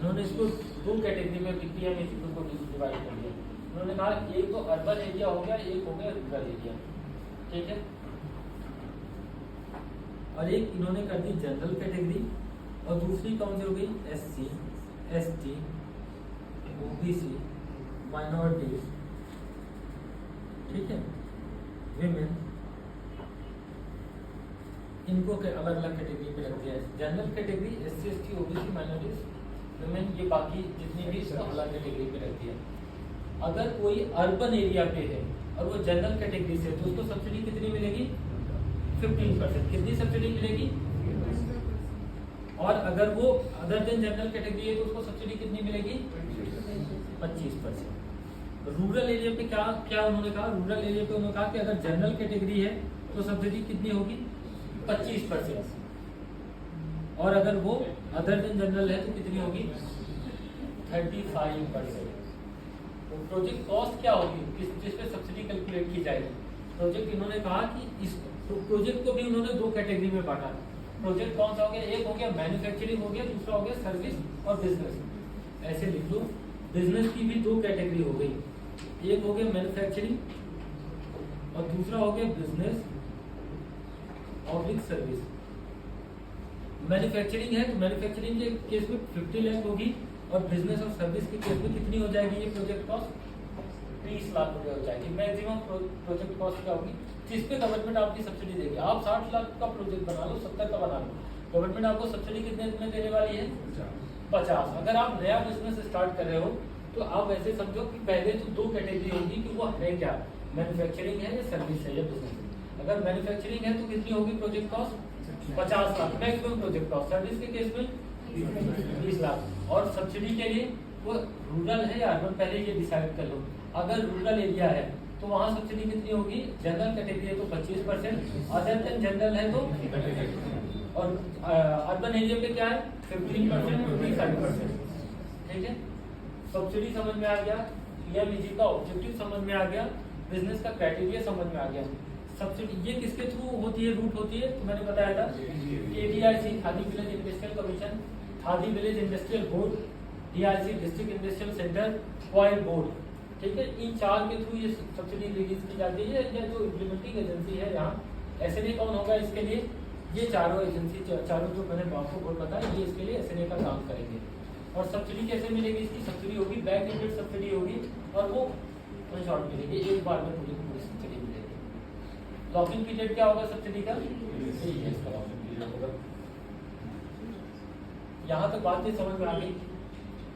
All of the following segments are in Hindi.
इन्होंने इसको दो कैटेगरी में पीएमईजीपी को डिवाइड कर दिया। उन्होंने कहा एक तो अर्बन एरिया हो गया, एक हो गया रूरल एरिया, ठीक है। और एक इन्होंने कर दी जनरल कैटेगरी, और दूसरी कौन सी हो गई एससी, एसटी, ओबीसी, माइनॉरिटीज, ठीक है, विमेन, इनको अलग अलग कैटेगरी पे रख दिया है। General category SC, ST, OBC, minorities, women, ये बाकी जितने भी इसको अलग कैटेगरी पे रख दिया। अगर कोई अर्बन एरिया पे है और वो जनरल कैटेगरी से, तो उसको सब्सिडी कितनी मिलेगी 15%। कितनी सब्सिडी मिलेगी? और अगर वो अदर देन जनरल कैटेगरी है तो उसको सब्सिडी कितनी मिलेगी 25%। रूरल एरिया पे क्या क्या उन्होंने कहा? रूरल एरिया पे उन्होंने कहा कि अगर जनरल कैटेगरी है तो सब्सिडी कितनी होगी 25%, और अगर वो अदर देन जनरल है तो कितनी होगी 35%। तो प्रोजेक्ट कॉस्ट क्या होगी, जिस पे सब्सिडी कैलकुलेट की जाएगी? प्रोजेक्ट इन्होंने कहा कि इस प्रोजेक्ट को भी उन्होंने दो कैटेगरी में बांटा। प्रोजेक्ट कौन सा हो गया? एक हो गया मैन्युफैक्चरिंग हो गया, दूसरा हो गया सर्विस और बिजनेस। ऐसे लिख लो, बिजनेस की भी दो कैटेगरी हो गई, एक हो गया मैन्युफैक्चरिंग और दूसरा हो गया बिजनेस और विद सर्विस। मैन्युफैक्चरिंग है तो मैन्युफैक्चरिंग के केस में 50 लाख होगी, और बिजनेस और सर्विस के केस में कितनी हो जाएगी ये प्रोजेक्ट कॉस्ट 30 लाख रुपए हो जाएगी। मैक्सिमम प्रोजेक्ट कॉस्ट क्या होगी जिस पे गवर्नमेंट आपकी सब्सिडी देगी? आप 60 लाख का प्रोजेक्ट बना लो, 70 का बना लो, गवर्नमेंट आपको सब्सिडी कितने में देने वाली है 50। अगर आप नया बिजनेस स्टार्ट कर रहे हो तो आप ऐसे समझो कि पहले तो दो कैटेगरी होगी कि वो है क्या, मैन्युफैक्चरिंग है या सर्विस है या बिजनेस है। अगर मैन्युफैक्चरिंग है तो कितनी होगी project cost 50 lakh maximum project cost. Service के केस में 20 लाख। और सब्सिडी के लिए वो रूरल है या अर्बन, पहले ये डिसाइड कर लो। अगर रूरल एरिया है तो वहाँ सब्सिडी कितनी होगी? जनरल कैटेगरी है तो 25%, अदर देन जनरल है तो, और अर्बन एरिया पे क्या है 15%, 25%, ठीक है। सब्सिडी समझ में आ गया, पीएमईजी का ऑब्जेक्टिव समझ में आ गया, बिजनेस का क्राइटेरिया समझ में आ गया। सब्सिडी ये किसके थ्रू होती है, रूट होती है? तो मैंने बताया था KVIC, khadi village industrial commission, khadi village industrial board, DRC district industrial centre, coil board, ठीक है। इन चार के थ्रू ये सब्सिडी रिलीज की जाती है। या जो इम्प्लीमेंटिंग एजेंसी है यहाँ SNA कौन होगा इसके लिए? ये चारों एजेंसी, चारों जो मैंने आपको बोल बताया, ये इसके लिए SNA का काम करेंगे। और सब्सिडी कैसे मिलेगी? इसकी सब्सिडी होगी बैक एंडेड सब्सिडी होगी, और वो शॉर्ट मिलेगी, एक बार में पूरी पूरी सब्सिडी मिलेगी। लॉकिंग पीरियड क्या होगा सब्सिडी का? 3 इयर्स का लॉकिंग पीरियड होगा। यहाँ तक बात समझ में आ गई?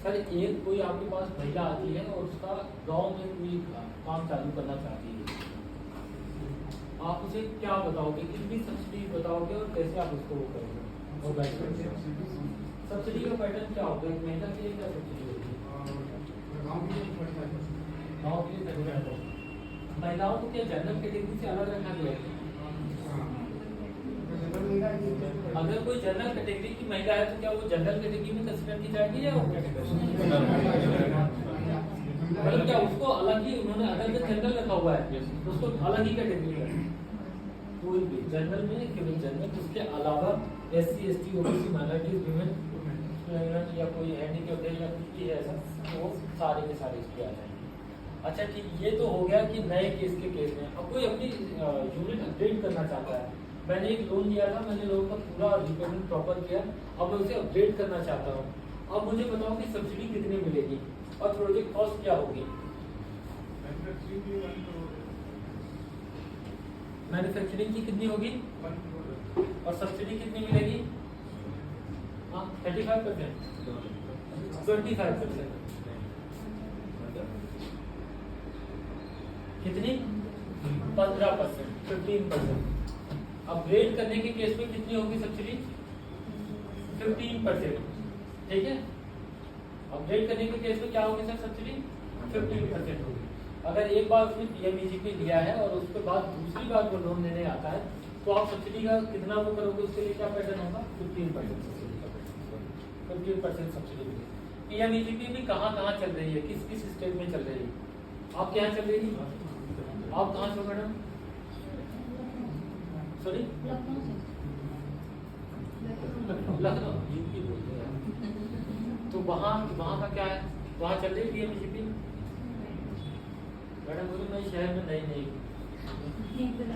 सर एक कोई आपके पास महिला आती है और उसका गांव में कोई काम चालू करना चाहती है, आप उसे क्या बताओगे, कितनी सब्सिडी बताओगे और कैसे आप उसको वो करोगे? और सब्सिडी का पैटर्न क्या होगा? एक महिला के लिए क्या सब्सिडी होगी? गाँव के लिए महिलाओं को क्या जनरल कैटेगरी से अलग रखा गया है? अगर कोई जनरल कैटेगरी की महिला है तो क्या वो जनरल कैटेगरी में कंसीडर की जाएगी या मतलब क्या उसको अलग ही उन्होंने अदर देन जनरल रखा हुआ है, उसको अलग ही कैटेगरी है? कोई भी जनरल में केवल जनरल, उसके अलावा SC, ST, OBC, minorities, women या कोई हैंडीकैप है या कुछ भी है ऐसा, तो वो सारे के सारे इसके आ जाएंगे। अच्छा ठीक, ये तो हो गया कि नए केस के केस में। अब कोई अपनी यूनिट अपडेट करना चाहता है, मैंने एक लोन लिया था, मैंने लोन का पूरा रिपेमेंट प्रॉपर किया, अब मैं उसे अपडेट करना चाहता हूँ। अब मुझे बताओ कि सब्सिडी कितनी मिलेगी और प्रोजेक्ट कॉस्ट क्या होगी? मैन्युफैक्चरिंग की कितनी होगी और सब्सिडी कितनी मिलेगी? 35%, 25%, कितनी? 15%, 15%। अपग्रेड करने के केस में कितनी होगी सब्सिडी? 15%, ठीक है। अपग्रेड करने के केस में क्या होगी सर सब्सिडी? 15% होगी। अगर एक बार उसने पीएमईजीपी लिया है और उसके बाद दूसरी बार वो लोन लेने आता है तो आप सब्सिडी का कितना वो करोगे? उसके लिए क्या पैटर्न होगा? 15% सब्सिडी का पैटर्न, 15% सब्सिडी मिलेगी। पीएमईजीपी भी कहाँ चल रही है, किस किस स्टेट में चल रही है? आपके यहाँ चल रही है? आप कहाँ से हो मैडम? सॉरी, लखनऊ, यूपी बोलते हैं। तो वहाँ का क्या है, वहाँ चल रही पीएमईजीपी। मैडम बोले मैं शहर में नहीं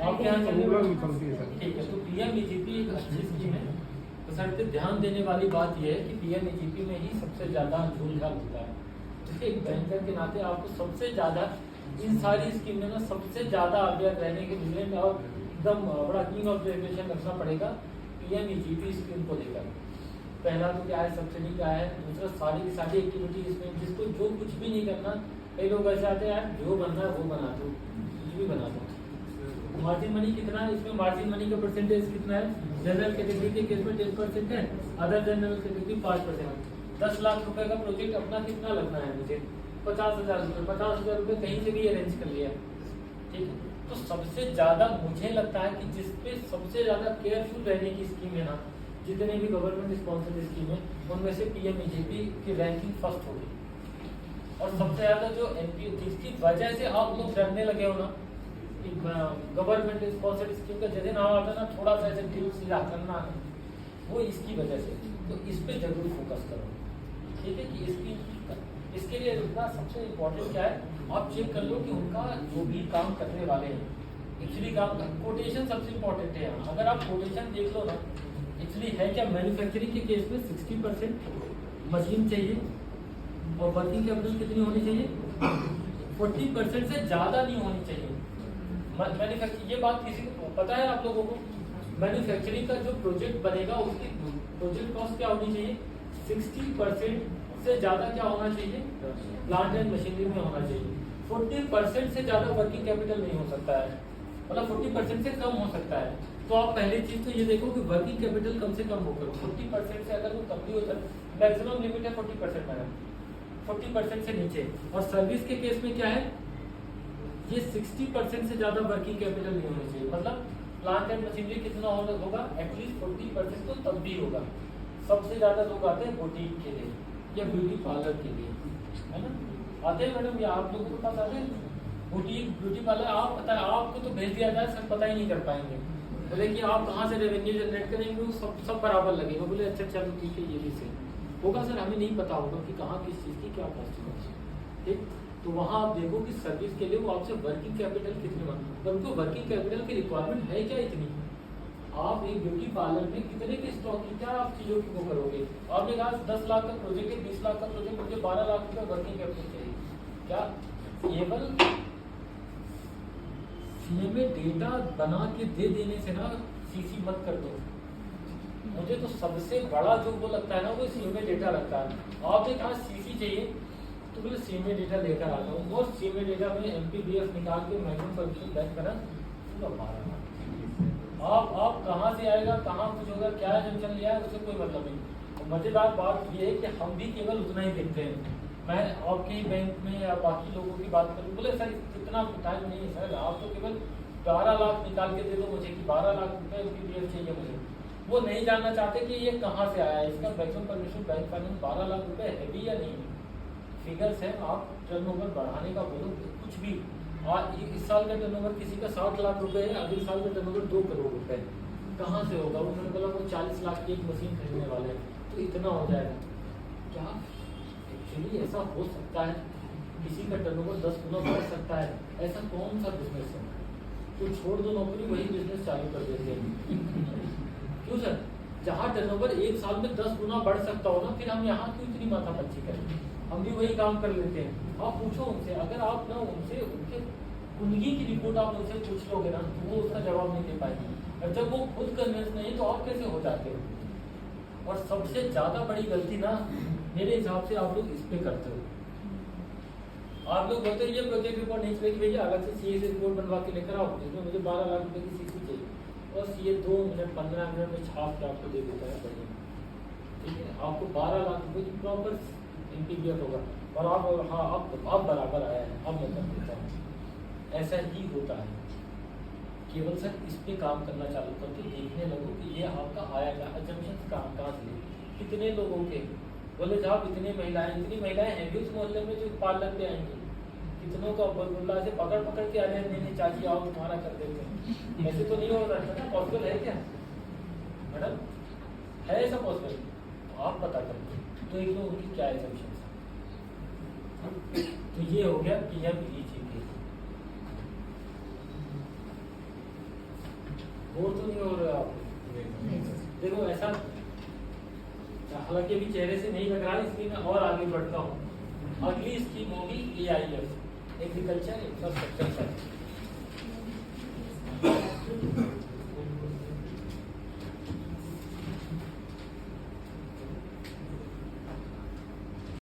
आपके यहाँ चल रही है, ठीक है। तो पीएमईजीपी एक अच्छी स्कीम है। तो सर ध्यान देने वाली बात यह है कि पीएमईजीपी में ही सबसे ज़्यादा झूल झाल होता है। तो एक बैंकर के नाते आपको सबसे ज़्यादा इन सारी स्कीम में ना सबसे ज़्यादा अवेयर रहने के लिए और एकदम बड़ा कीन ऑब्जर्वेशन रखना पड़ेगा पीएमईजीपी स्कीम को लेकर। पहला तो क्या है, सब्सिडी क्या है, दूसरा सारी की सारी एक्टिविटी इसमें, जिसको जो कुछ भी नहीं करना। कई लोग ऐसे आते हैं यार जो बनना है वो बना दो, कुछ भी बना दो। मार्जिन मनी कितना है इसमें, मार्जिन मनी का परसेंटेज कितना है, जनरल कैटेगरी के केस में 10% है, अदर जनरल कैटेगरी 5%। 10 लाख रुपए का प्रोजेक्ट अपना कितना लगना है मुझे, 50,000 रुपये। 50,000 रुपये कहीं से भी अरेंज कर लिया, ठीक है। तो सबसे ज्यादा मुझे लगता है कि जिसपे सबसे ज्यादा केयरफुल रहने की स्कीम है ना, जितने भी गवर्नमेंट स्पॉन्सर्ड स्कीम है उनमें से पीएमईजीपी की रैंकिंग फर्स्ट होगी। और सबसे ज्यादा जो एनपीओ, जिसकी वजह से आप लोग डरने लगे हो ना कि गवर्नमेंट स्पॉन्सर्ड स्कीम का जैसे नाम आता है ना, थोड़ा सा ऐसे दिल सीधा करना है, वो इसकी वजह से। तो इस पे जरूर फोकस करो, ठीक है। कि इसके लिए उनका सबसे इम्पोर्टेंट क्या है, आप चेक कर लो कि उनका जो भी काम करने वाले हैं एक्चुअली काम का कोटेशन सबसे इम्पोर्टेंट है यहाँ। अगर आप कोटेशन देख लो ना, एक्चुअली है क्या, मैन्युफैक्चरिंग के केस में 60% मशीन चाहिए और वर्किंग कैपिटल कितनी होनी चाहिए, 40% से ज़्यादा नहीं होनी चाहिए। मैन्युफैक्चरिंग, ये बात किसी को पता है आप लोगों को, मैन्युफैक्चरिंग का जो प्रोजेक्ट बनेगा उसकी प्रोजेक्ट कॉस्ट क्या होनी चाहिए, 60% से ज्यादा क्या होना चाहिए, प्लांट एंड मशीनरी में होना चाहिए। 40% से ज्यादा वर्किंग कैपिटल नहीं हो सकता है, मतलब 40% से कम हो सकता है। तो आप पहली चीज तो ये देखो कि वर्किंग कैपिटल कम से कम होकर 40% से अगर वो कम भी होता है, मैक्सिमम लिमिट है 40% मैडम, 40% से नीचे। और सर्विस के केस में क्या है, ये 60% से ज्यादा वर्किंग कैपिटल नहीं होनी चाहिए। मतलब प्लांट एंड मशीनरी कितना होगा, एटलीस्ट 40% तो तब भी होगा। सबसे ज्यादा लोग आते हैं बुटीक के लिए या ब्यूटी पार्लर के लिए, है ना, आते हैं मैडम। ये आप लोगों के पास आते हैं बुटीक ब्यूटी पार्लर, आप पता है आपको तो भेज दिया जाए, सब पता ही नहीं कर पाएंगे। बोले कि आप कहाँ से रेवेन्यू जनरेट करेंगे, वो सब बराबर लगेगा। बोले अच्छा चलो ठीक है, ये भी सही होगा सर, हमें नहीं पता होगा कि कहाँ किस चीज़ की क्या कॉस्ट है, ठीक। तो वहाँ आप देखो कि सर्विस के लिए वो आपसे वर्किंग कैपिटल कितने मांगते, उनको वर्किंग कैपिटल की रिक्वायरमेंट है क्या इतनी। आप एक ब्यूटी पार्लर में कितने के स्टॉक की क्या आप चीजों की वो करोगे। आपने कहा 10 लाख का प्रोजेक्ट है, 20 लाख का प्रोजेक्ट, मुझे 12 लाख रुपए वर्किंग कैपिटल चाहिए। क्या केवल सीएमए डेटा बना के दे देने से ना सीसी मत कर दो। मुझे तो सबसे बड़ा जो वो लगता है ना, वो सीएमए डेटा लगता है। आपने कहा सीसी चाहिए, तो बोले सीएमए डेटा लेकर आता हूँ, और सीएमए डेटा में एमपीबीएफ निकाल के मैक्सिमम परमिशन बैंक करा पूरा 12 लाख। आप कहाँ से आएगा, कहाँ कुछ होगा, क्या जंक्शन लिया है, उससे कोई मतलब नहीं। मजेदार बात यह है कि हम भी केवल उतना ही देखते हैं। मैं आपके बैंक में या बाकी लोगों की बात करूँ, बोले सर इतना टाइम नहीं है सर, आप तो केवल 12 लाख निकाल के दे दो मुझे कि 12 लाख रुपए एमपीबीएफ चाहिए मुझे। वो नहीं जानना चाहते कि ये कहाँ से आया है, इसका maximum permission bank finance 12 lakh रुपए है भी या नहीं। फिगर्स है, आप टर्नओवर बढ़ाने का बोलो कुछ भी। इस साल का टर्नओवर किसी का 60 लाख रुपए है, अगले साल का टर्नओवर 2 करोड़ रुपए, कहाँ से होगा। उन्होंने बोला वो 40 लाख की एक मशीन खरीदने वाले हैं, तो इतना हो जाएगा। क्या एक्चुअली ऐसा हो सकता है, किसी का टर्नओवर 10 गुना बढ़ सकता है, ऐसा कौन सा बिजनेस है। तो छोड़ दो नौकरी, वही बिजनेस चालू कर देते हैं। क्यों सर, जहाँ टर्नओवर एक साल में 10 गुना बढ़ सकता हो ना, फिर हम यहाँ क्यों इतनी माथापच्ची करें, हम भी वही काम कर लेते हैं। आप पूछो उनसे, अगर आप ना उनसे उनके कुंडली की रिपोर्ट आप उनसे पूछ लोगे ना, तो वो उसका जवाब नहीं दे पाएंगे। और जब वो खुद कन्विंस नहीं तो आप कैसे हो जाते हो। और सबसे ज्यादा बड़ी गलती ना मेरे हिसाब से आप लोग इस पे करते हो। आप लोग बोलते हैं ये प्रोजेक्ट रिपोर्ट नहीं चाहिए, भैया अलग से सीए से रिपोर्ट बनवा के लेकर आओ, इसमें मुझे 12 लाख रुपए की सीसी चाहिए, और सीए 2 मिनट 15 मिनट में छाप के आपको दे देता है बढ़िया, ठीक है। आपको 12 लाख रुपए की प्रॉपर एमपीबीएफ होगा, और आप हाँ आप बराबर आया है, अब मैं कर देता हूँ। ऐसा ही होता है। केवल सर इस पे काम करना चालू करके देखने लगो कि ये आपका आया क्या, अजम्पशंस कहाँ से कितने लोगों के। बोले साहब इतनी महिलाएं हैं भी उस मोहल्ले में जो पार्लर पे आएंगी, कितनों का बुल्ला से पकड़ के आ रहे हैं, नहीं चाची आओ तुम्हारा कर देते हैं। ऐसे तो नहीं हो रहा है ना, पॉसिबल है क्या मैडम, है ऐसा पॉसिबल? आप पता करें। तो एक तो उनकी क्या assumptions हैं। तो ये हो गया PMEG के। बोर तो नहीं हो रहे आप? देखो ऐसा, हालांकि अभी चेहरे से नहीं लग रहा है, इसलिए मैं और आगे बढ़ता हूँ। अगली स्कीम होगी AIF, एग्रीकल्चर इंफ्रास्ट्रक्चर फंड।